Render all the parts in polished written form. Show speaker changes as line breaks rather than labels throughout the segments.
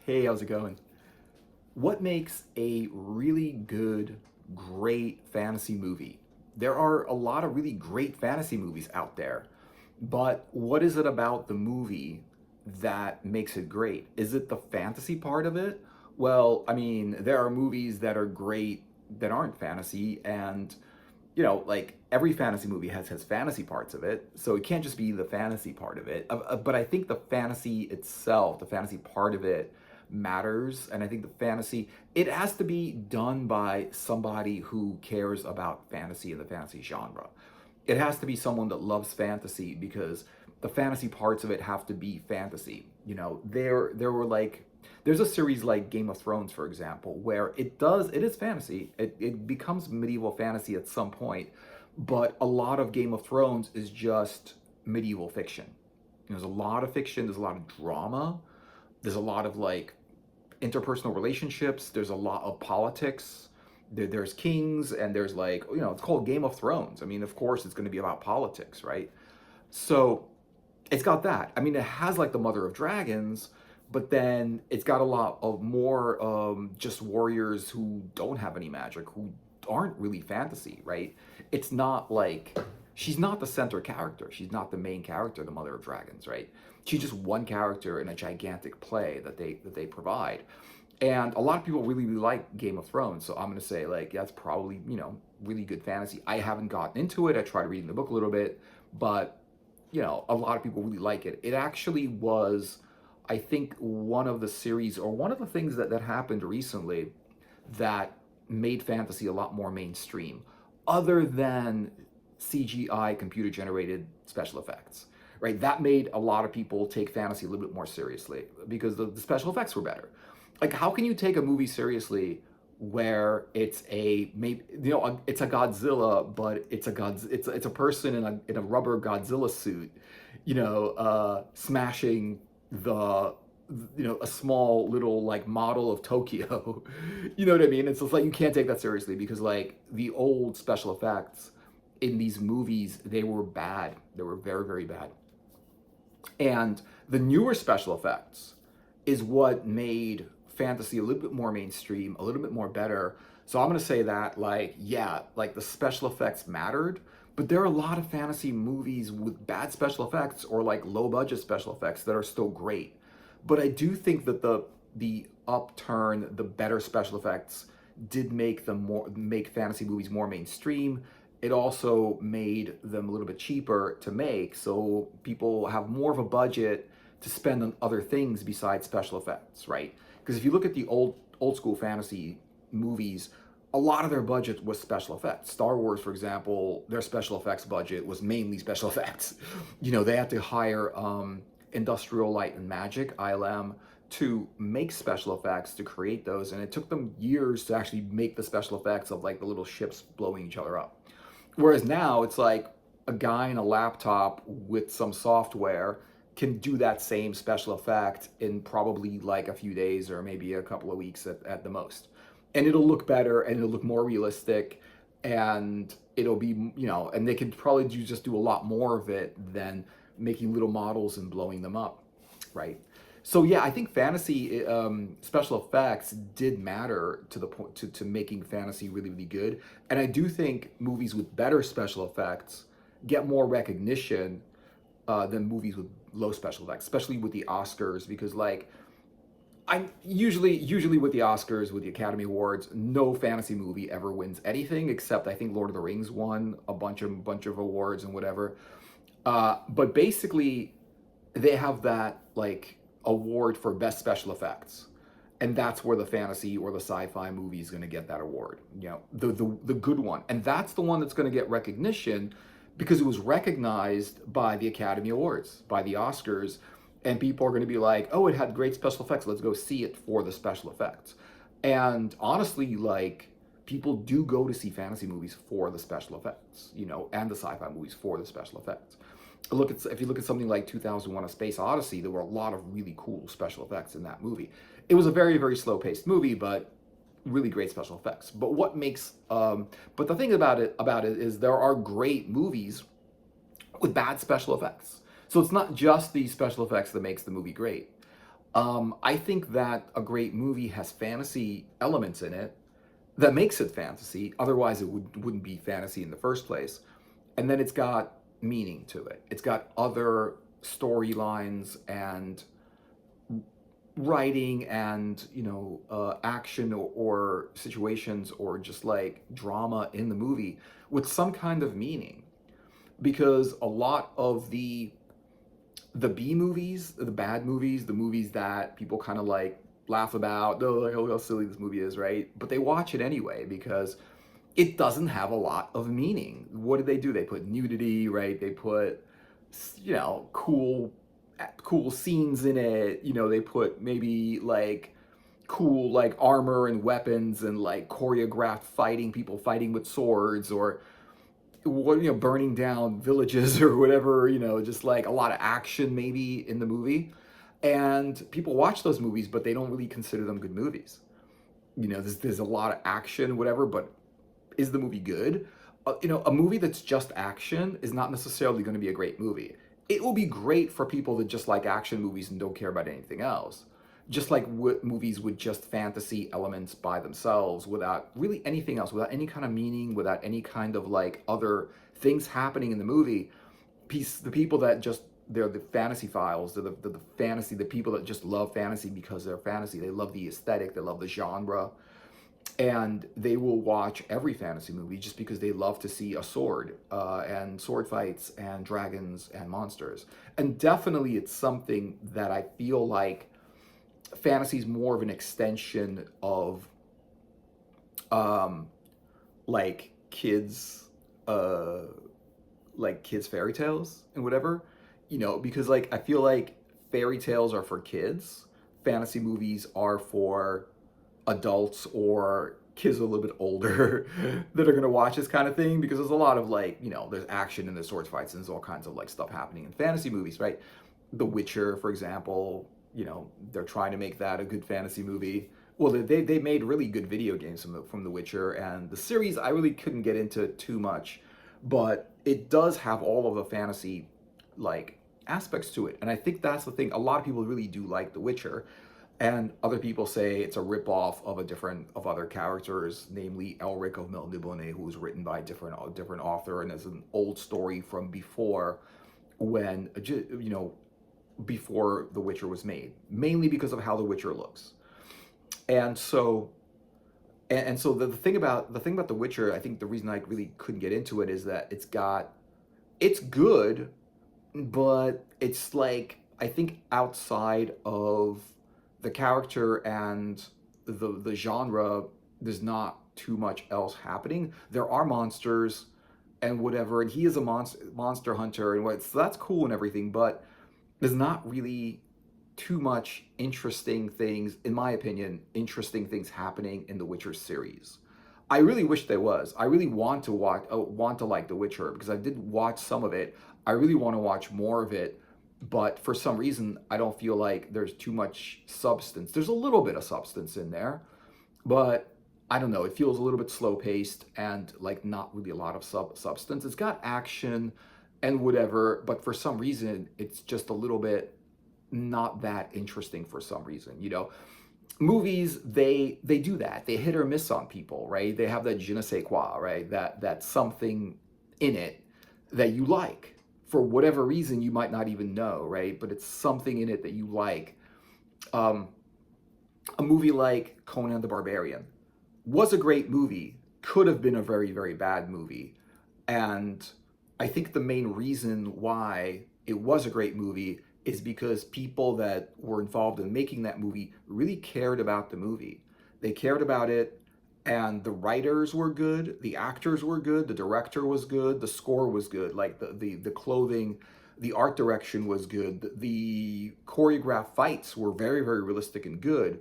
Hey, how's it going? What makes a really good, great fantasy movie? There are a lot of really great fantasy movies out there, but what is it about the movie that makes it great? Is it the fantasy part of it? Well, I mean, there are movies that are great that aren't fantasy, and like every fantasy movie has fantasy parts of it, so it can't just be the fantasy part of it. But I think the fantasy itself, the fantasy part of it, matters, and I think the fantasy it has to be done by somebody who cares about fantasy and the fantasy genre. It has to be someone that loves fantasy because the fantasy parts of it have to be fantasy. There were like there's a series like Game of Thrones, for example, where it is fantasy. It becomes medieval fantasy at some point, but a lot of Game of Thrones is just medieval fiction. There's a lot of fiction, there's a lot of drama, there's a lot of like interpersonal relationships, there's a lot of politics. There's kings and there's like, it's called Game of Thrones. I mean, of course it's going to be about politics, right? So it's got that. I mean, it has like the Mother of Dragons, but then it's got a lot of more just warriors who don't have any magic, who aren't really fantasy, right? It's not like she's not the center character. She's not the main character, the Mother of Dragons, right? She's just one character in a gigantic play that they provide. And a lot of people really, really like Game of Thrones, so I'm gonna say like that's probably really good fantasy. I haven't gotten into it. I tried reading the book a little bit, but a lot of people really like it. It actually was, I think, one of the series or one of the things that happened recently that made fantasy a lot more mainstream, other than CGI computer generated special effects. Right, that made a lot of people take fantasy a little bit more seriously because the special effects were better. Like, how can you take a movie seriously where it's a maybe it's a Godzilla, but it's a person in a rubber Godzilla suit, smashing the a small little like model of Tokyo. You know what I mean? It's just like you can't take that seriously because like the old special effects in these movies, they were bad. They were very, very bad. And the newer special effects is what made fantasy a little bit more mainstream, a little bit more better. So I'm going to say that, like, yeah, like the special effects mattered, but there are a lot of fantasy movies with bad special effects or like low budget special effects that are still great. But I do think that the upturn, the better special effects did make fantasy movies more mainstream. It also made them a little bit cheaper to make, so people have more of a budget to spend on other things besides special effects, right? Because if you look at the old school fantasy movies, a lot of their budget was special effects. Star Wars, for example, their special effects budget was mainly special effects. They had to hire Industrial Light and Magic (ILM) to make special effects to create those, and it took them years to actually make the special effects of like the little ships blowing each other up. Whereas now it's like a guy in a laptop with some software can do that same special effect in probably like a few days or maybe a couple of weeks at the most. And it'll look better and it'll look more realistic and it'll be, and they could probably just do a lot more of it than making little models and blowing them up, right? So yeah, I think fantasy special effects did matter to the point to making fantasy really really good, and I do think movies with better special effects get more recognition than movies with low special effects, especially with the Oscars, because like I usually with the Oscars, with the Academy Awards, no fantasy movie ever wins anything except I think Lord of the Rings won a bunch of awards and whatever. But basically, they have that like award for best special effects, and that's where the fantasy or the sci-fi movie is going to get that award. The good one, and that's the one that's going to get recognition because it was recognized by the Academy Awards, by the Oscars, and people are going to be like, "Oh, it had great special effects. Let's go see it for the special effects." And honestly, like people do go to see fantasy movies for the special effects, and the sci-fi movies for the special effects. If you look at something like 2001: A Space Odyssey, there were a lot of really cool special effects in that movie. It was a very very slow paced movie, but really great special effects. But the thing about it is there are great movies with bad special effects. So it's not just the special effects that makes the movie great. I think that a great movie has fantasy elements in it that makes it fantasy. Otherwise, wouldn't be fantasy in the first place. And then it's got meaning to it. It's got other storylines and writing and action or situations or just like drama in the movie with some kind of meaning. Because a lot of the B movies, the bad movies, the movies that people kind of like laugh about, oh, like, oh, how silly this movie is, right? But they watch it anyway because it doesn't have a lot of meaning. What did they do? They put nudity, right? They put, cool scenes in it. They put maybe like cool like armor and weapons and like choreographed fighting, people fighting with swords or what burning down villages or whatever, just like a lot of action maybe in the movie. And people watch those movies, but they don't really consider them good movies. There's a lot of action, whatever, but is the movie good? A movie that's just action is not necessarily going to be a great movie. It will be great for people that just like action movies and don't care about anything else. Just like movies with just fantasy elements by themselves, without really anything else, without any kind of meaning, without any kind of like other things happening in the movie. The people that just they're the fantasy files, they're the fantasy, the people that just love fantasy because they're fantasy. They love the aesthetic, they love the genre, and they will watch every fantasy movie just because they love to see a sword and sword fights and dragons and monsters. And definitely it's something that I feel like fantasy is more of an extension of um, like kids uh, kids fairy tales and whatever, because like I feel like fairy tales are for kids, fantasy movies are for adults or kids a little bit older that are going to watch this kind of thing, because there's a lot of like there's action and there's sword fights and there's all kinds of like stuff happening in fantasy movies, right? The Witcher, for example, they're trying to make that a good fantasy movie. Well, they made really good video games from the Witcher, and the series I really couldn't get into too much, but it does have all of the fantasy like aspects to it, and I think that's the thing. A lot of people really do like The Witcher, and other people say it's a ripoff of of other characters, namely Elric of Melniboné, who was written by a different author, and is an old story from before when before The Witcher was made, mainly because of how The Witcher looks. And so and so the thing about The Witcher, I think the reason I really couldn't get into it is that it's good, but it's like I think outside of the character and the genre, there's not too much else happening. There are monsters and whatever, and he is a monster hunter and what, so that's cool and everything, but there's not really too much interesting things, in my opinion, interesting things happening in the Witcher series. I really wish there was. I really want to like The Witcher because I did watch some of it. I really want to watch more of it, but for some reason, I don't feel like there's too much substance. There's a little bit of substance in there, but I don't know. It feels a little bit slow paced and like not really a lot of substance. It's got action and whatever, but for some reason, it's just a little bit not that interesting for some reason. Movies, they do that. They hit or miss on people, right? They have that je ne sais quoi, right? That something in it that you like for whatever reason you might not even know, right? But it's something in it that you like. Um, a movie like Conan the Barbarian was a great movie, could have been a very, very bad movie. And I think the main reason why it was a great movie is because people that were involved in making that movie really cared about the movie. They cared about it, and the writers were good, the actors were good, the director was good, the score was good, like the clothing, the art direction was good, the choreographed fights were very, very realistic and good.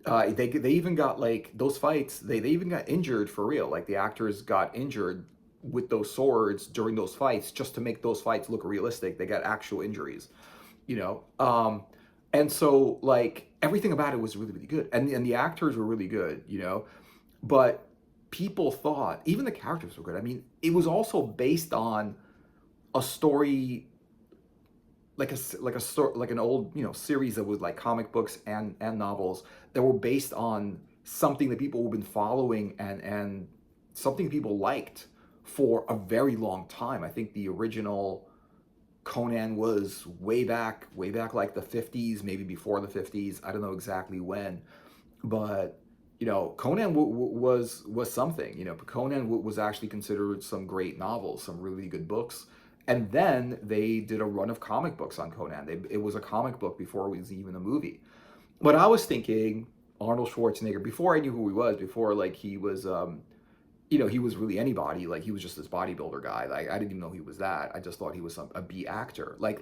They even got like those fights. They even got injured for real. Like the actors got injured with those swords during those fights just to make those fights look realistic. They got actual injuries, you know. And so like everything about it was really really good, and the actors were really good, you know. But people thought even the characters were good. I mean, it was also based on a story like an old, series that was like comic books and novels that were based on something that people have been following and something people liked for a very long time. I think the original Conan was way back like the 50s, maybe before the 50s. I don't know exactly when, but Conan was something. Conan was actually considered some great novels, some really good books. And then they did a run of comic books on Conan. It was a comic book before it was even a movie. But I was thinking Arnold Schwarzenegger, before I knew who he was, before like he was he was really anybody. Like he was just this bodybuilder guy. Like I didn't even know he was that. I just thought he was a B actor. Like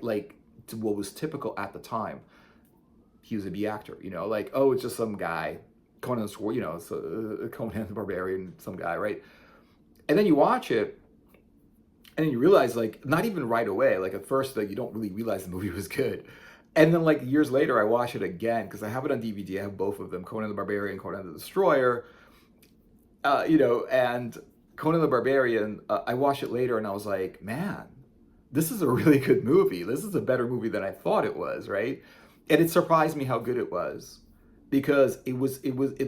to what was typical at the time. He was a B actor. Like, oh, it's just some guy, Conan Sword. It's Conan the Barbarian, some guy, right? And then you watch it, and then you realize, like, not even right away. Like at first, like you don't really realize the movie was good. And then like years later, I watch it again because I have it on DVD. I have both of them, Conan the Barbarian, Conan the Destroyer. And Conan the Barbarian, I watched it later and I was like, man, this is a really good movie. This is a better movie than I thought it was, right? And it surprised me how good it was because it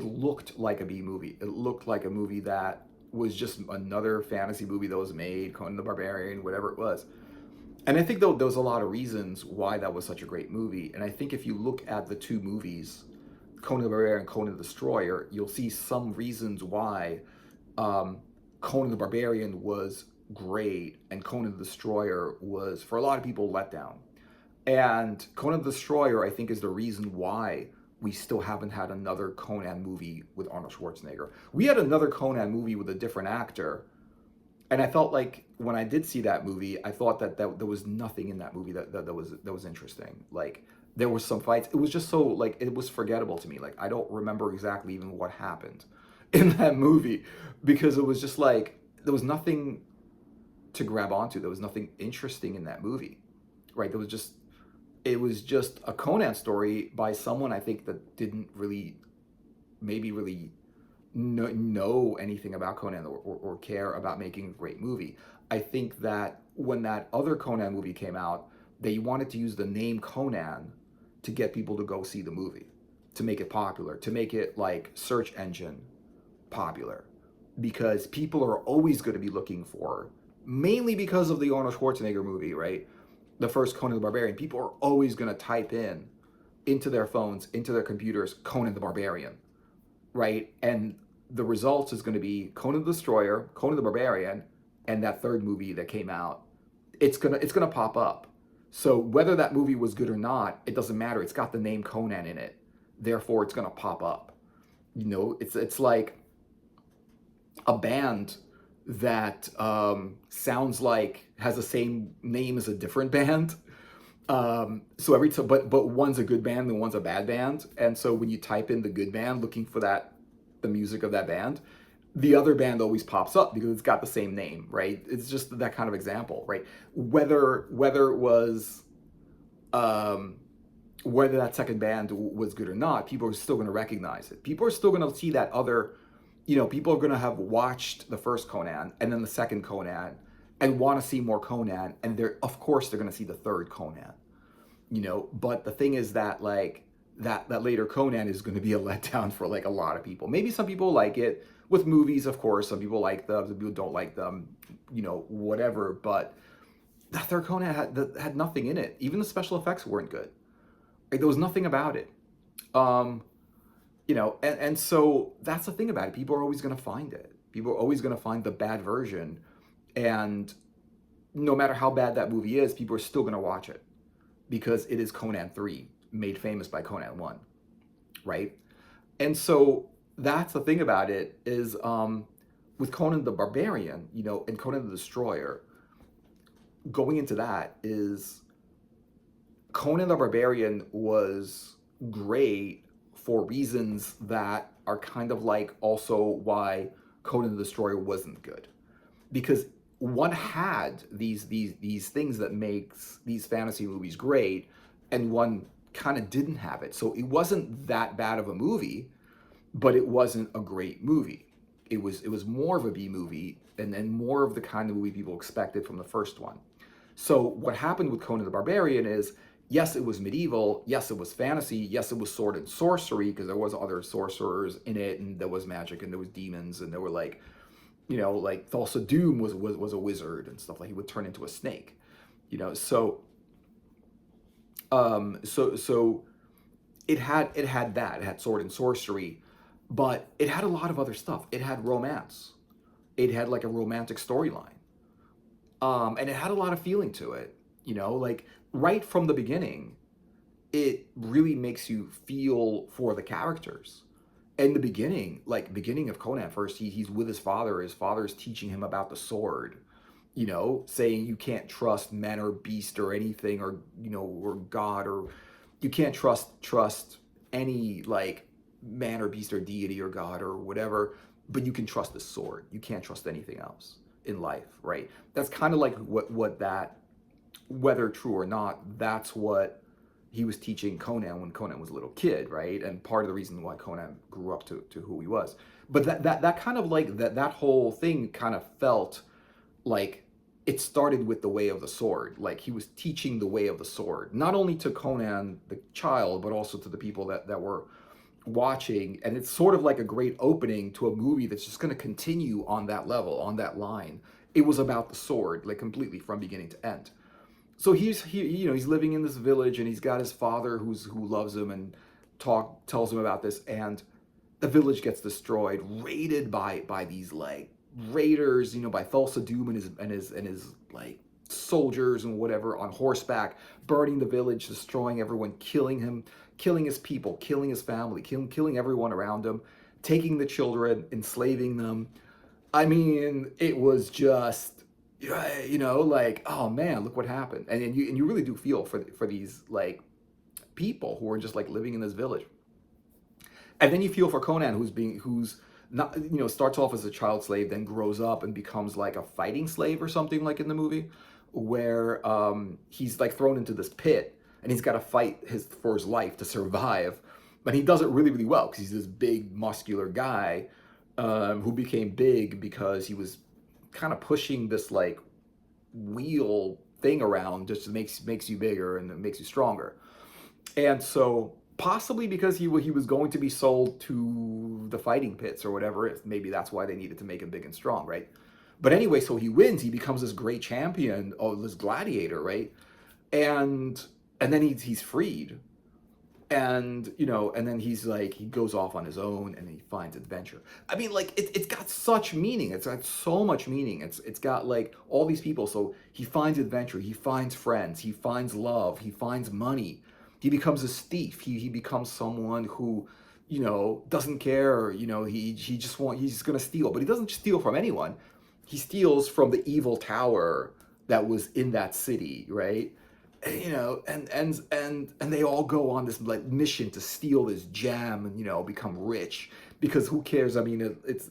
looked like a B movie. It looked like a movie that was just another fantasy movie that was made, Conan the Barbarian, whatever it was. And I think though there was a lot of reasons why that was such a great movie. And I think if you look at the two movies, Conan the Barbarian and Conan the Destroyer, you'll see some reasons why Conan the Barbarian was great and Conan the Destroyer was, for a lot of people, let down. And Conan the Destroyer, I think, is the reason why we still haven't had another Conan movie with Arnold Schwarzenegger. We had another Conan movie with a different actor, and I felt like when I did see that movie, I thought that there was nothing in that movie that was interesting. Like there was some fights. It was just so like it was forgettable to me. Like I don't remember exactly even what happened in that movie because it was just like there was nothing to grab onto. There was nothing interesting in that movie, right? It was just a Conan story by someone I think that didn't really maybe really know anything about Conan or care about making a great movie. I think that when that other Conan movie came out, they wanted to use the name Conan to get people to go see the movie, to make it popular, to make it like search engine popular, because people are always going to be looking for, mainly because of the Arnold Schwarzenegger movie, right? The first Conan the Barbarian. People are always going to type in into their phones, into their computers, Conan the Barbarian, right? And the results is going to be Conan the Destroyer, Conan the Barbarian, and that third movie that came out. It's gonna pop up. So whether that movie was good or not, it doesn't matter. It's got the name Conan in it, therefore it's gonna pop up. It's like a band that sounds like has the same name as a different band. So every time, but one's a good band and one's a bad band, and so when you type in the good band looking for the music of that band, the other band always pops up because it's got the same name, right? It's just that kind of example, right? Whether it was whether that second band was good or not, people are still going to recognize it. People are still going to see that other, people are going to have watched the first Conan and then the second Conan and want to see more Conan, and they're of course they're going to see the third Conan, But the thing is that like that later Conan is going to be a letdown for like a lot of people. Maybe some people like it. With movies, of course, some people like them, some people don't like them, whatever. But that third Conan had nothing in it. Even the special effects weren't good. Like, there was nothing about it. Um, and so that's the thing about it. People are always going to find it. People are always going to find the bad version, and no matter how bad that movie is, people are still going to watch it because it is Conan 3, made famous by Conan 1, right? And so that's the thing about it is with Conan the Barbarian, and Conan the Destroyer, going into that is Conan the Barbarian was great for reasons that are kind of like also why Conan the Destroyer wasn't good. Because one had these things that makes these fantasy movies great, and one kind of didn't have it. So it wasn't that bad of a movie, but it wasn't a great movie. It was more of a B movie, and then more of the kind of movie people expected from the first one. So what happened with Conan the Barbarian is, yes, it was medieval, yes, it was fantasy, yes, it was sword and sorcery because there was other sorcerers in it, and there was magic, and there was demons, and there were like, like Thulsa Doom was a wizard and stuff. Like he would turn into a snake, So so it had sword and sorcery, but it had a lot of other stuff. It had romance. It had like a romantic storyline. And it had a lot of feeling to it, like right from the beginning, it really makes you feel for the characters. In the beginning, like beginning of Conan, first he's with his father. His father is teaching him about the sword, saying you can't trust men or beast or anything, or or God, or you can't trust any like man or beast or deity or God or whatever, but you can trust the sword. You can't trust anything else in life, right? That's kind of like what that, whether true or not, that's what he was teaching Conan when Conan was a little kid, right? And part of the reason why Conan grew up to who he was. But that kind of like that whole thing kind of felt like it started with the way of the sword. Like he was teaching the way of the sword, not only to Conan the child, but also to the people that were watching. And it's sort of like a great opening to a movie that's just going to continue on that level, on that line. It was about the sword, like completely from beginning to end. So he's living in this village, and he's got his father who loves him and tells him about this, and the village gets destroyed, raided by these like raiders, by Thulsa Doom and his like soldiers and whatever on horseback, burning the village, destroying everyone, killing him, killing his people, killing his family, killing everyone around him, taking the children, enslaving them. I mean, it was just, like, oh man, look what happened. And you really do feel for these like people who are just like living in this village. And then you feel for Conan, who's not, starts off as a child slave, then grows up and becomes like a fighting slave or something, like in the movie, where he's like thrown into this pit, and he's got to fight for his life to survive. But he does it really, really well because he's this big, muscular guy who became big because he was kind of pushing this like wheel thing around, just makes you bigger and it makes you stronger. And so possibly because he was going to be sold to the fighting pits or whatever, maybe that's why they needed to make him big and strong, right? But anyway, so he wins. He becomes this great champion, of this gladiator, right? And and then he's freed, and then he's like, he goes off on his own and he finds adventure. I mean, like it's got such meaning. It's got so much meaning. It's got like all these people. So he finds adventure, he finds friends, he finds love, he finds money. He becomes a thief. He becomes someone who, doesn't care. He's just gonna steal, but he doesn't steal from anyone. He steals from the evil tower that was in that city, right? And they all go on this like mission to steal this gem and become rich, because who cares? I mean, it's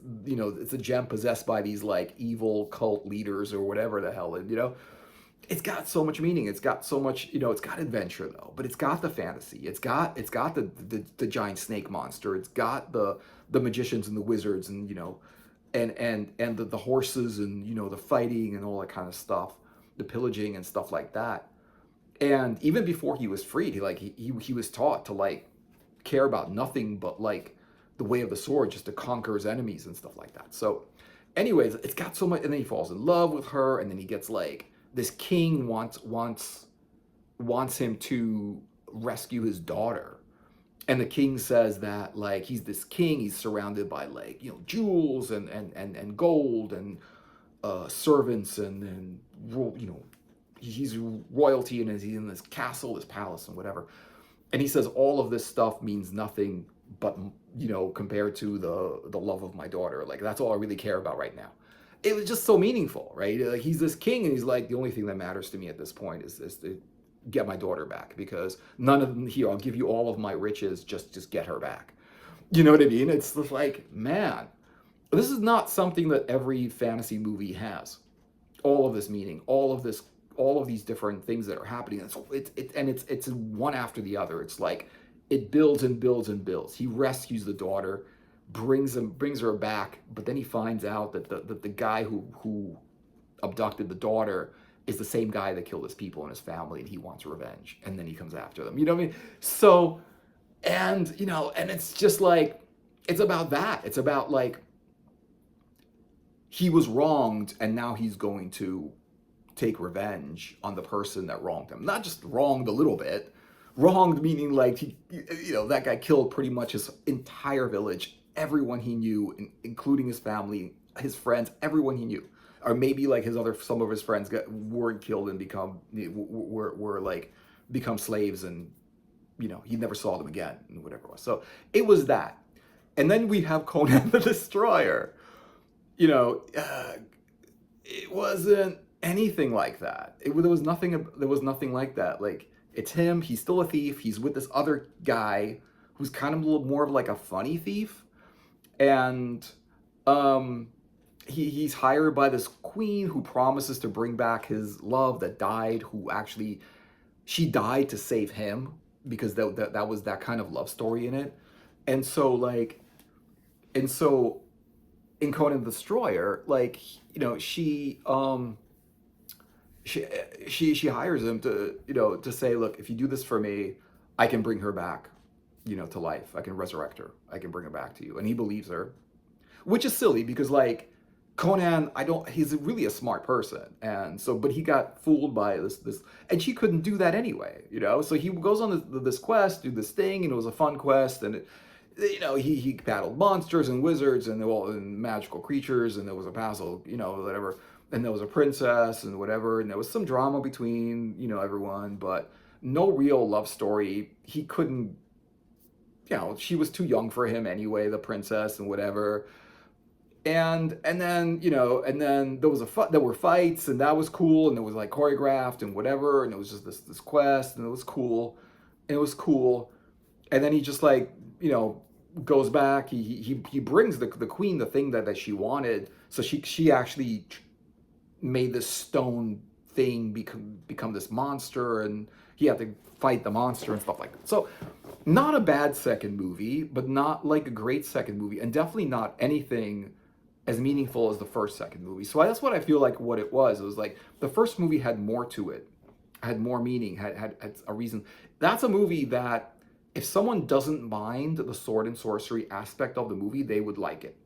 a gem possessed by these like evil cult leaders or whatever the hell. And it's got so much meaning. It's got so much, it's got adventure though, but it's got the fantasy. It's got the giant snake monster. It's got the magicians and the wizards, and and the horses, and the fighting and all that kind of stuff, the pillaging and stuff like that. And even before he was freed, he was taught to like care about nothing but like the way of the sword, just to conquer his enemies and stuff like that. So anyways, it's got so much. And then he falls in love with her, and then he gets like, this king wants him to rescue his daughter. And the king says that like he's this king, he's surrounded by like jewels and gold and servants, and he's royalty, and he's in this castle, this palace, and whatever. And he says all of this stuff means nothing, but compared to the love of my daughter. Like that's all I really care about right now. It was just so meaningful, right? Like he's this king, and he's like, the only thing that matters to me at this point is to get my daughter back, because none of them here. I'll give you all of my riches, just get her back. You know what I mean? It's just like, man, this is not something that every fantasy movie has. All of this meaning, all of these different things that are happening. It's one after the other. It's like it builds and builds and builds. He rescues the daughter, brings her back, but then he finds out that the guy who abducted the daughter is the same guy that killed his people and his family, and he wants revenge, and then he comes after them. You know what I mean? So, and and it's just like, it's about that. It's about like, he was wronged, and now he's going to take revenge on the person that wronged him. Not just wronged a little bit, wronged meaning like that guy killed pretty much his entire village, everyone he knew, including his family, his friends, everyone he knew. Or maybe like some of his friends weren't killed and were like become slaves, and he never saw them again and whatever it was. So it was that. And then we have Conan the Destroyer. It wasn't anything like that. There was nothing. There was nothing like that. Like, it's him. He's still a thief. He's with this other guy who's kind of a little more of like a funny thief, and he's hired by this queen who promises to bring back his love that died. Who actually, she died to save him, because that was that kind of love story in it, and so like, and so in Conan the Destroyer, like, she hires him to to say, look, if you do this for me, I can bring her back, to life. I can resurrect her. I can bring her back to you. And he believes her, which is silly because like Conan, he's really a smart person, and so, but he got fooled by this, and she couldn't do that anyway, So he goes on this quest, do this thing, and it was a fun quest, and he battled monsters and wizards and magical creatures, and there was a castle, whatever, and there was a princess and whatever, and there was some drama between everyone, but no real love story. He couldn't, she was too young for him anyway, the princess and whatever. And then and then there were fights, and that was cool, and it was like choreographed and whatever, and it was just this quest, and it was cool, and then he just like goes back. He brings the queen the thing that she wanted, so she actually made this stone thing become this monster, and he had to fight the monster and stuff like that. So not a bad second movie, but not like a great second movie, and definitely not anything as meaningful as the second movie. So that's what I feel like what it was. It was like the first movie had more to it, had more meaning, had a reason. That's a movie that if someone doesn't mind the sword and sorcery aspect of the movie, they would like it.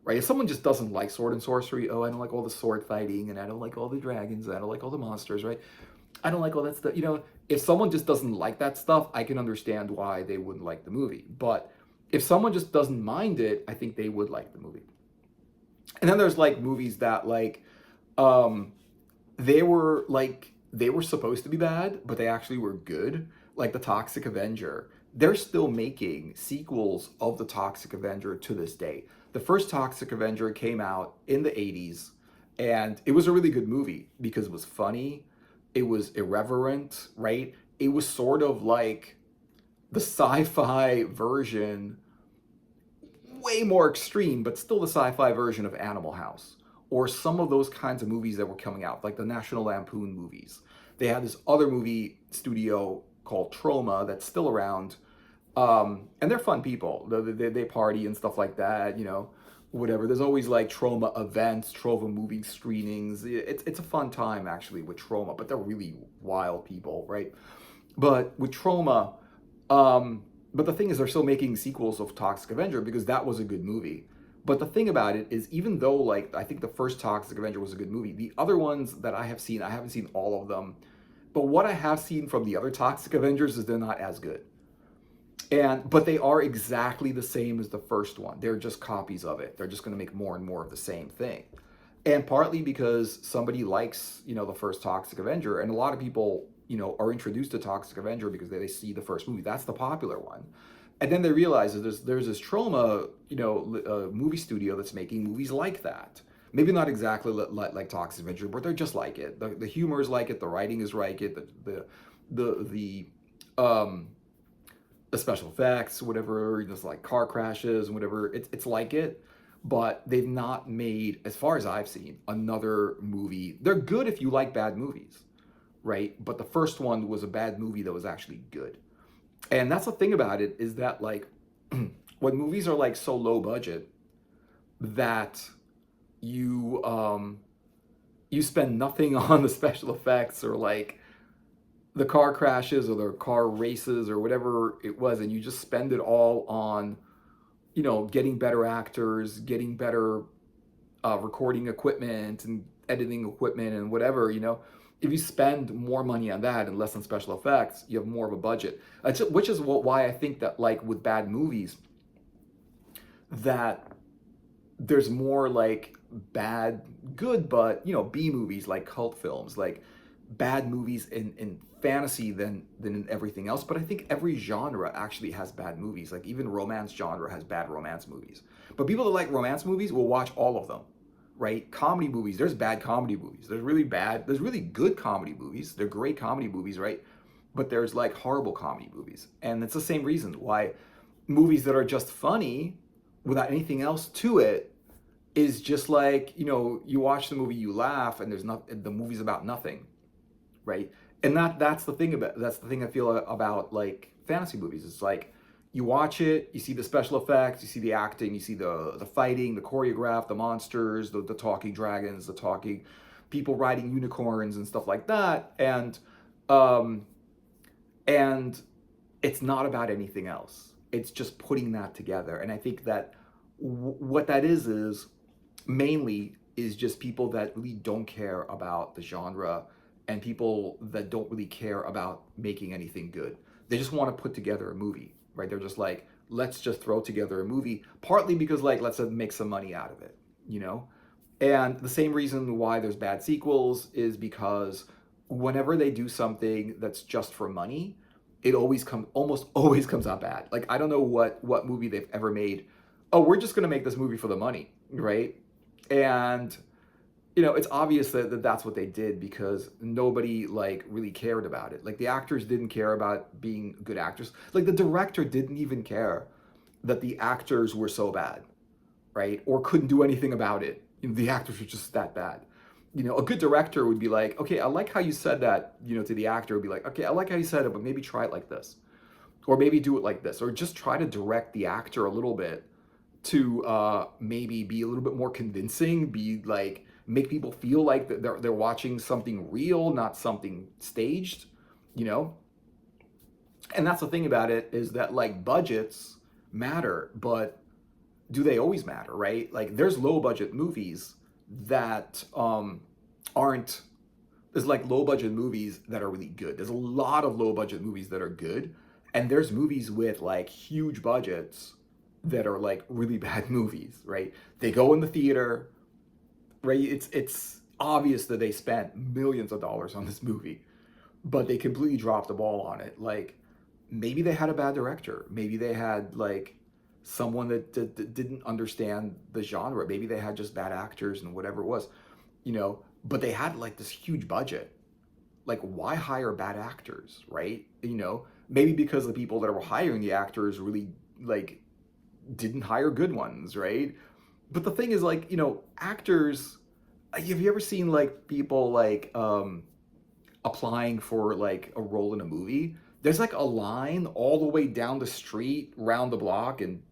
Right? If someone just doesn't like sword and sorcery, oh, I don't like all the sword fighting, and I don't like all the dragons, and I don't like all the monsters, right? I don't like all that stuff. If someone just doesn't like that stuff, I can understand why they wouldn't like the movie. But if someone just doesn't mind it, I think they would like the movie. And then there's like movies that like they were supposed to be bad, but they actually were good. Like The Toxic Avenger. They're still making sequels of The Toxic Avenger to this day. The first Toxic Avenger came out in the 80s, and it was a really good movie because it was funny, it was irreverent, right? It was sort of like the sci-fi version, way more extreme, but still the sci-fi version of Animal House, or some of those kinds of movies that were coming out, like the National Lampoon movies. They had this other movie studio called Troma that's still around, and they're fun people. They party and stuff like that, whatever. There's always like Troma events, Troma movie screenings. It's a fun time actually with Troma, but they're really wild people, right? But with Troma, but the thing is, they're still making sequels of Toxic Avenger because that was a good movie. But the thing about it is, even though like I think the first Toxic Avenger was a good movie, the other ones that I have seen, I haven't seen all of them, but what I have seen from the other Toxic Avengers is they're not as good. But they are exactly the same as the first one. They're just copies of it. They're just going to make more and more of the same thing. And partly because somebody likes, the first Toxic Avenger, and a lot of people, are introduced to Toxic Avenger because they see the first movie. That's the popular one. And then they realize that there's this Troma, movie studio that's making movies like that. Maybe not exactly like Toxic Avenger, but they're just like it. The humor is like it. The writing is like it. The special effects, whatever, just like car crashes and whatever. It's like it. But they've not made, as far as I've seen, another movie. They're good if you like bad movies, right? But the first one was a bad movie that was actually good. And that's the thing about it, is that like when movies are like so low budget that you you spend nothing on the special effects or like the car crashes or the car races or whatever it was, and you just spend it all on, getting better actors, getting better recording equipment and editing equipment and whatever, if you spend more money on that and less on special effects, you have more of a budget. Which is why I think that like with bad movies, that there's more like bad, good, but B movies like cult films, like bad movies in fantasy than in everything else. But I think every genre actually has bad movies. Like even romance genre has bad romance movies. But people that like romance movies will watch all of them, right? Comedy movies, there's bad comedy movies. There's really good comedy movies. They're great comedy movies, right? But there's like horrible comedy movies. And it's the same reason why movies that are just funny without anything else to it is just like, you watch the movie, you laugh, and the movie's about nothing, right? And that's the thing I feel about like fantasy movies. It's like you watch it, you see the special effects, you see the acting, you see the fighting, the choreograph, the monsters, the talking dragons, the talking people riding unicorns and stuff like that, um, and it's not about anything else. It's just putting that together, and I think that what that is mainly is just people that really don't care about the genre and people that don't really care about making anything good. They just want to put together a movie, right? They're just like, let's just throw together a movie, partly because like let's make some money out of it, you know? And the same reason why there's bad sequels is because whenever they do something that's just for money, it almost always comes out bad. Like I don't know what movie they've ever made. Oh, we're just gonna make this movie for the money, right? And it's obvious that that's what they did because nobody like really cared about it. Like the actors didn't care about being good actors. Like the director didn't even care that the actors were so bad, right? Or couldn't do anything about it. The actors were just that bad. A good director would be like, okay, I like how you said that, to the actor would be like, okay, I like how you said it, but maybe try it like this. Or maybe do it like this. Or just try to direct the actor a little bit to maybe be a little bit more convincing, be like make people feel like that they're watching something real, not something staged, you know. And that's the thing about it is that like budgets matter, but do they always matter, right? Like there's low budget movies that aren't there's like low budget movies that are really good. There's a lot of low budget movies that are good, and there's movies with like huge budgets that are like really bad movies, right? They go in the theater, right? It's obvious that they spent millions of dollars on this movie, but they completely dropped the ball on it. Like maybe they had a bad director, maybe they had like someone that didn't understand the genre, maybe they had just bad actors and whatever it was, but they had like this huge budget. Like why hire bad actors, right? Maybe because the people that were hiring the actors really like didn't hire good ones, right? But the thing is like, actors, have you ever seen like people like applying for like a role in a movie? There's like a line all the way down the street, round the block, and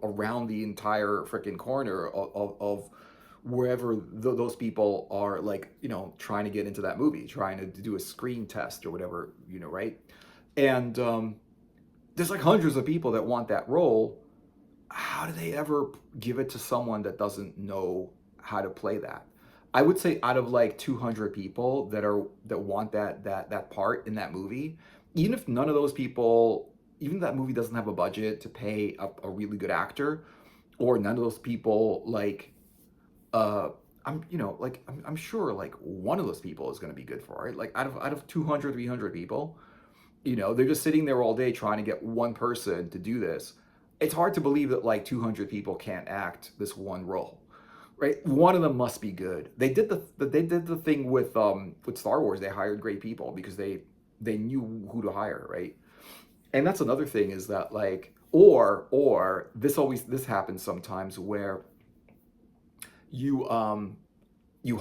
around the entire freaking corner of wherever those people are like, trying to get into that movie, trying to do a screen test or whatever, right? And there's like hundreds of people that want that role. How do they ever give it to someone that doesn't know how to play that? I would say out of like 200 people that want that part in that movie, even if none of those people, even if that movie doesn't have a budget to pay a really good actor, or none of those people like, uh, I'm sure like one of those people is going to be good for it. Like out of 200, 300 people, they're just sitting there all day trying to get one person to do this. It's hard to believe that like 200 people can't act this one role, right? One of them must be good. They did the thing with Star Wars. They hired great people because they knew who to hire, right? And that's another thing is that like or this happens sometimes where you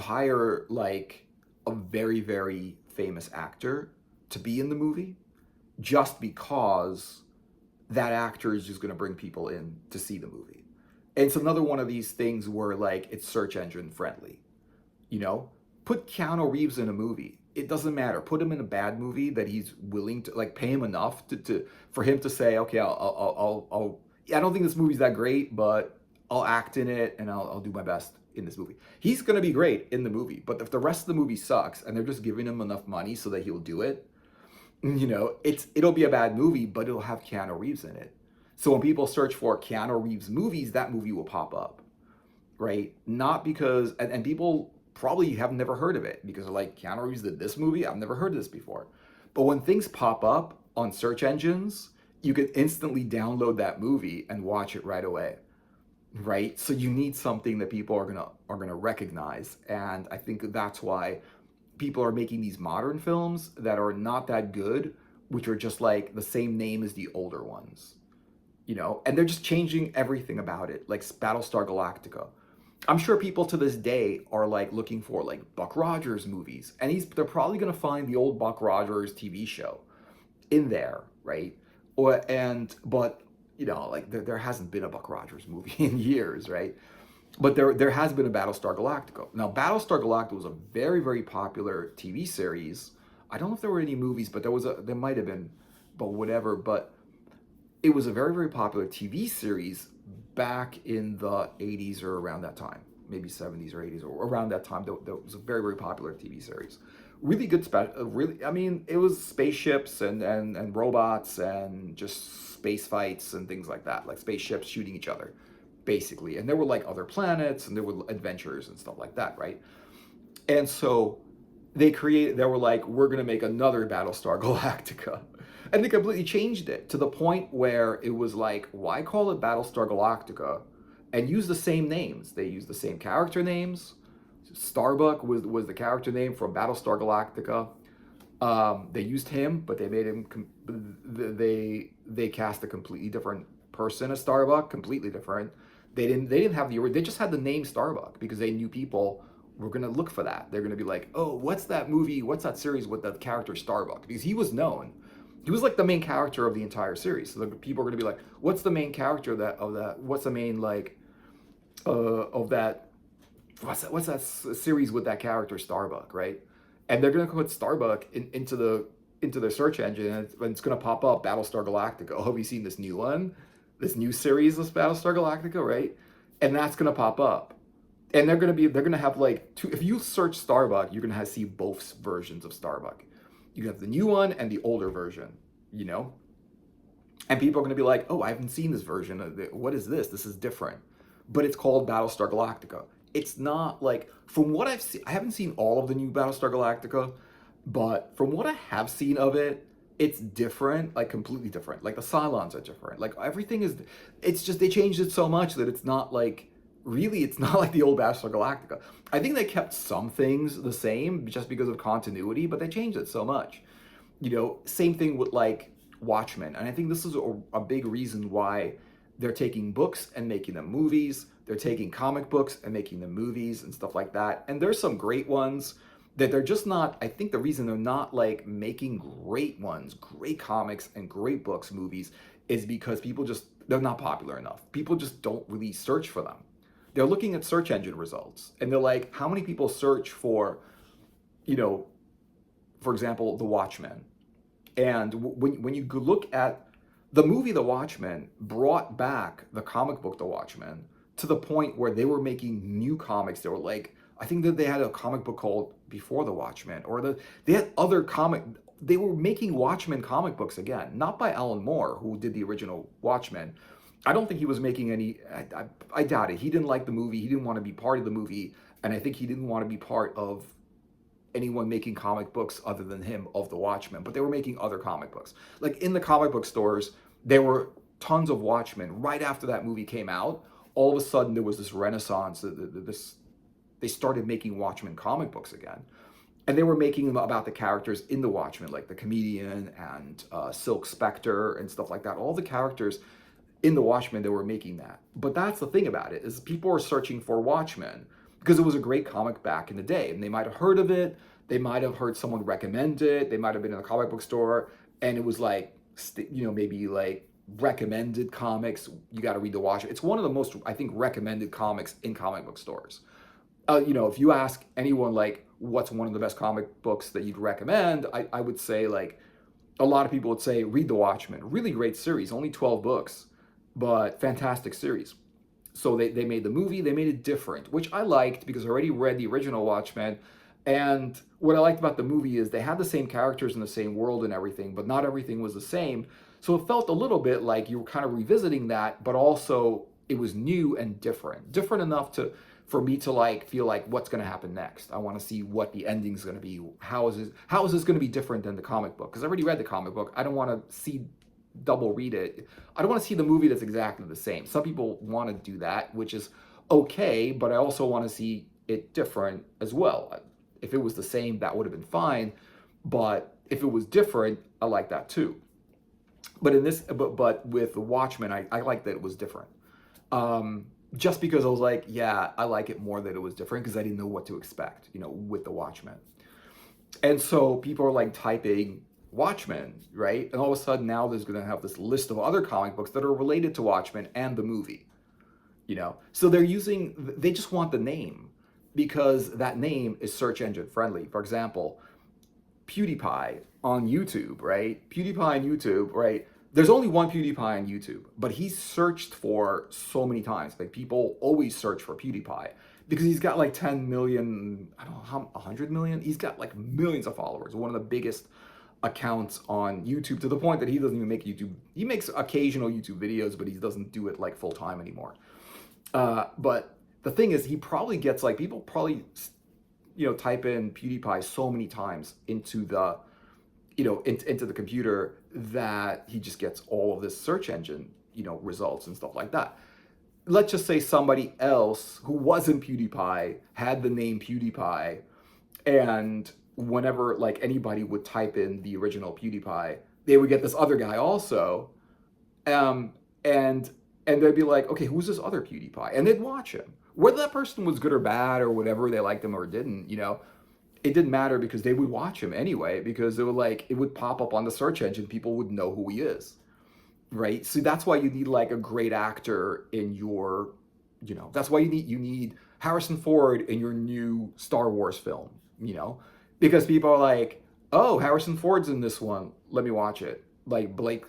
hire like a very very famous actor to be in the movie just because that actor is just going to bring people in to see the movie. And it's another one of these things where like it's search engine friendly, you know? Put Keanu Reeves in a movie. It doesn't matter. Put him in a bad movie that he's willing to like pay him enough to for him to say, okay, I don't think this movie's that great, but I'll act in it and I'll do my best in this movie. He's gonna be great in the movie, but if the rest of the movie sucks and they're just giving him enough money so that he'll do it, it'll be a bad movie, but it'll have Keanu Reeves in it. So when people search for Keanu Reeves movies, that movie will pop up, right? Not because and people probably have never heard of it because they're like, Keanu Reeves did this movie? I've never heard of this before. But when things pop up on search engines, you can instantly download that movie and watch it right away. Right? So you need something that people are gonna recognize. And I think that's why people are making these modern films that are not that good, which are just like the same name as the older ones. And they're just changing everything about it, like Battlestar Galactica. I'm sure people to this day are like looking for like Buck Rogers movies, and they're probably gonna find the old Buck Rogers TV show in there, right? But like there hasn't been a Buck Rogers movie in years, right? But there has been a Battlestar Galactica. Now Battlestar Galactica was a very very popular TV series. I don't know if there were any movies, but there might have been, but whatever. But it was a very very popular TV series back in the 80s or around that time, maybe 70s or 80s or around that time. That was a very very popular TV series. Really good really, I mean, it was spaceships and robots and just space fights and things like that, like spaceships shooting each other basically, and there were like other planets and there were adventures and stuff like that, right? And so they were like, we're gonna make another Battlestar Galactica. And they completely changed it to the point where it was like, why call it Battlestar Galactica and use the same names? They used the same character names. Starbuck was the character name from Battlestar Galactica. They used him, but they made him. They cast a completely different person as Starbuck, completely different. They didn't have they just had the name Starbuck because they knew people were gonna look for that. They're gonna be like, oh, what's that movie? What's that series with the character Starbuck? Because he was known. He was like the main character of the entire series. So the people are gonna be like, what's the main character of that? What's the main like of that? What's that series with that character Starbuck, right? And they're gonna put Starbuck into their search engine, and it's gonna pop up Battlestar Galactica. Oh, have you seen this new one? This new series of Battlestar Galactica, right? And that's gonna pop up, and they're gonna have like two. If you search Starbuck, you're gonna see both versions of Starbuck. You have the new one and the older version, and people are gonna be like, oh, I haven't seen this version. What is this? This is different, but it's called Battlestar Galactica. It's not like, from what I've seen, I haven't seen all of the new Battlestar Galactica, but from what I have seen of it, it's different, like completely different. Like the Cylons are different. Like everything is, it's just they changed it so much that it's not like, really, it's not like the old Battlestar Galactica. I think they kept some things the same just because of continuity, but they changed it so much. Same thing with like Watchmen. And I think this is a big reason why they're taking books and making them movies. They're taking comic books and making them movies and stuff like that. And there's some great ones that they're just not, I think the reason they're not like making great ones, great comics and great books, movies, is because they're not popular enough. People just don't really search for them. They're looking at search engine results and they're like, how many people search for, for example, The Watchmen? And when you look at the movie The Watchmen, brought back the comic book The Watchmen to the point where they were making new comics. They were like, I think that they had a comic book called Before the Watchmen, or they had other they were making Watchmen comic books again, not by Alan Moore, who did the original Watchmen. I don't think he was making any, I doubt it. He didn't like the movie. He didn't want to be part of the movie. And I think he didn't want to be part of anyone making comic books other than him of the Watchmen. But they were making other comic books. Like in the comic book stores, there were tons of Watchmen. Right after that movie came out, all of a sudden there was this renaissance. They started making Watchmen comic books again. And they were making them about the characters in the Watchmen, like the comedian and Silk Spectre and stuff like that. All the characters in the Watchmen, they were making that. But that's the thing about it, is people are searching for Watchmen because it was a great comic back in the day. And they might have heard of it. They might have heard someone recommend it. They might have been in a comic book store and it was like, maybe like recommended comics. You got to read the Watchmen. It's one of the most, I think, recommended comics in comic book stores. If you ask anyone like, what's one of the best comic books that you'd recommend, I would say like a lot of people would say read The Watchmen. Really great series, only 12 books, but fantastic series. So they made the movie, they made it different, which I liked because I already read the original Watchmen. And what I liked about the movie is they had the same characters in the same world and everything, but not everything was the same. So it felt a little bit like you were kind of revisiting that, but also it was new and different. Different enough to for me to like feel like what's going to happen next. I want to see what the ending's going to be. How is this going to be different than the comic book? Because I already read the comic book. I don't want to see double read it. I don't want to see the movie that's exactly the same. Some people want to do that, which is okay, but I also want to see it different as well. If it was the same, that would have been fine, but if it was different, I like that too. But in this, but with the Watchmen, I like that it was different. Just because I was like, yeah, I like it more that it was different because I didn't know what to expect, with the Watchmen. And so people are like typing Watchmen, right? And all of a sudden now there's going to have this list of other comic books that are related to Watchmen and the movie. So they just want the name because that name is search engine friendly. For example, PewDiePie on YouTube, right? PewDiePie on YouTube, right? There's only one PewDiePie on YouTube, but he's searched for so many times. Like people always search for PewDiePie because he's got like 10 million, I don't know how, 100 million. He's got like millions of followers. One of the biggest accounts on YouTube to the point that he doesn't even make YouTube. He makes occasional YouTube videos, but he doesn't do it like full time anymore. But the thing is, he probably gets like people probably type in PewDiePie so many times into the into the computer that he just gets all of this search engine results and stuff like that. Let's just say somebody else who wasn't PewDiePie had the name PewDiePie, and whenever like anybody would type in the original PewDiePie, they would get this other guy also, and they'd be like, okay, who's this other PewDiePie? And they'd watch him. Whether that person was good or bad or whatever, they liked him or didn't, it didn't matter because they would watch him anyway because it would pop up on the search engine. People would know who he is, right? So that's why you need like a great actor in your, that's why you need Harrison Ford in your new Star Wars film, because people are like, oh, Harrison Ford's in this one, let me watch it. Like Blade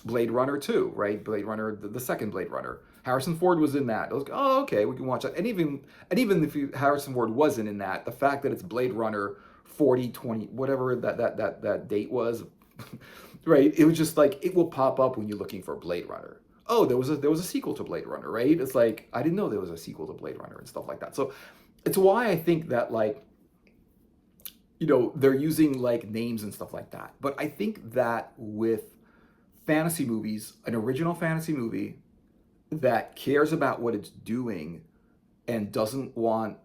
Runner 2, right? Blade Runner, the second Blade Runner. Harrison Ford was in that. I was like, oh, okay, we can watch that. And even if Harrison Ford wasn't in that, the fact that it's Blade Runner 4020, whatever that date was, right? It was just like it will pop up when you're looking for Blade Runner. Oh, there was a sequel to Blade Runner, right? It's like I didn't know there was a sequel to Blade Runner and stuff like that. So it's why I think that like they're using like names and stuff like that. But I think that with fantasy movies, an original fantasy movie that cares about what it's doing and doesn't want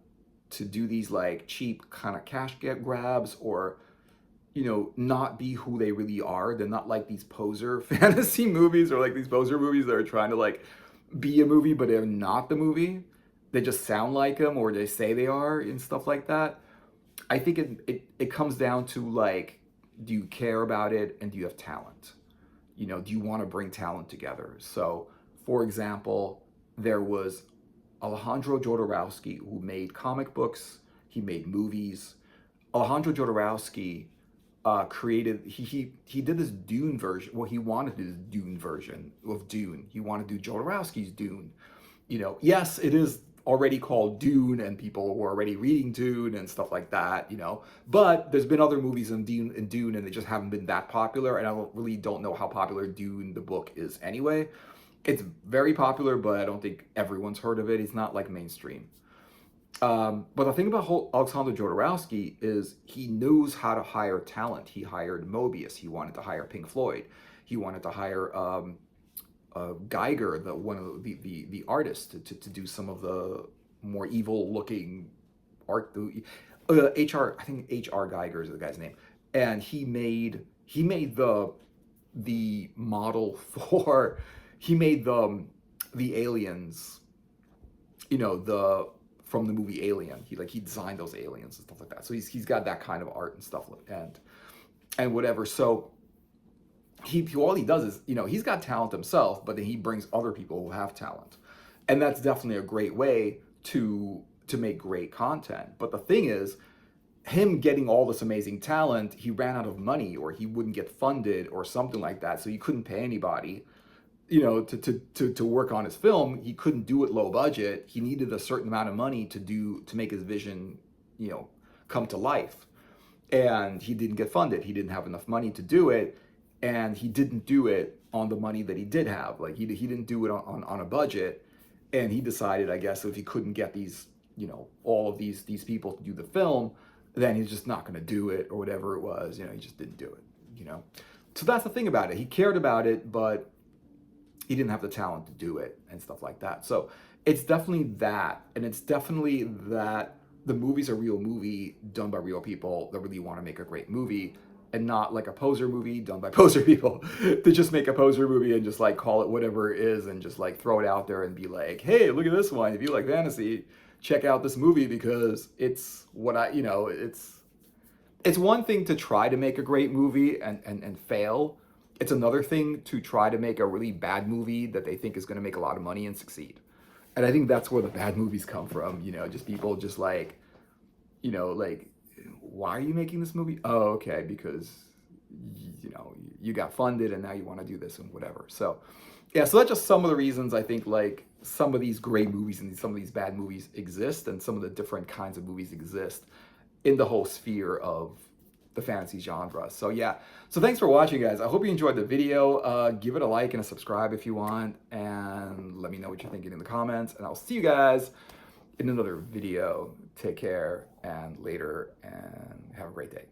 to do these like cheap kind of cash grabs or not be who they really are. They're not like these poser fantasy movies or like these poser movies that are trying to like be a movie but they're not the movie. They just sound like them or they say they are and stuff like that. I think it comes down to like, do you care about it and do you have talent? Do you want to bring talent together? So, for example, there was Alejandro Jodorowsky who made comic books. He made movies. Alejandro Jodorowsky he did this Dune version. Well, he wanted to do this Dune version of Dune. He wanted to do Jodorowsky's Dune. Yes, it is already called Dune and people were already reading Dune and stuff like that, but there's been other movies in Dune and they just haven't been that popular, and I really don't know how popular Dune the book is anyway. It's very popular, but I don't think everyone's heard of it. It's not like mainstream. But the thing about Alexander Jodorowsky is he knows how to hire talent. He hired Mobius. He wanted to hire Pink Floyd. He wanted to hire Geiger, one of the artists, to do some of the more evil looking art. I think H.R. Geiger is the guy's name, and he made the model for the aliens, from the movie Alien. He designed those aliens and stuff like that. So he's got that kind of art and stuff and whatever. So all he does is, he's got talent himself, but then he brings other people who have talent. And that's definitely a great way to make great content. But the thing is, him getting all this amazing talent, he ran out of money or he wouldn't get funded or something like that. So he couldn't pay anybody, to work on his film. He couldn't do it low budget. He needed a certain amount of money to make his vision, come to life. And he didn't get funded. He didn't have enough money to do it. And he didn't do it on the money that he did have. Like he didn't do it on a budget. And he decided, I guess, if he couldn't get these, all of these people to do the film, then he's just not going to do it or whatever it was. He just didn't do it. So that's the thing about it. He cared about it, but he didn't have the talent to do it and stuff like that. So it's definitely that. And it's definitely that the movie's a real movie done by real people that really want to make a great movie, and not like a poser movie done by poser people to just make a poser movie and just like call it whatever it is and just like throw it out there and be like, hey, look at this one. If you like fantasy, check out this movie because it's what it's one thing to try to make a great movie and fail. It's another thing to try to make a really bad movie that they think is going to make a lot of money and succeed. And I think that's where the bad movies come from, just people just like, like, why are you making this movie? Oh, okay, because, you got funded and now you want to do this and whatever. So, yeah, so that's just some of the reasons I think like some of these great movies and some of these bad movies exist, and some of the different kinds of movies exist in the whole sphere of the fantasy genre. So yeah, so thanks for watching, guys. I hope you enjoyed the video. Give it a like and a subscribe if you want, and let me know what you're thinking in the comments, and I'll see you guys in another video. Take care and later, and have a great day.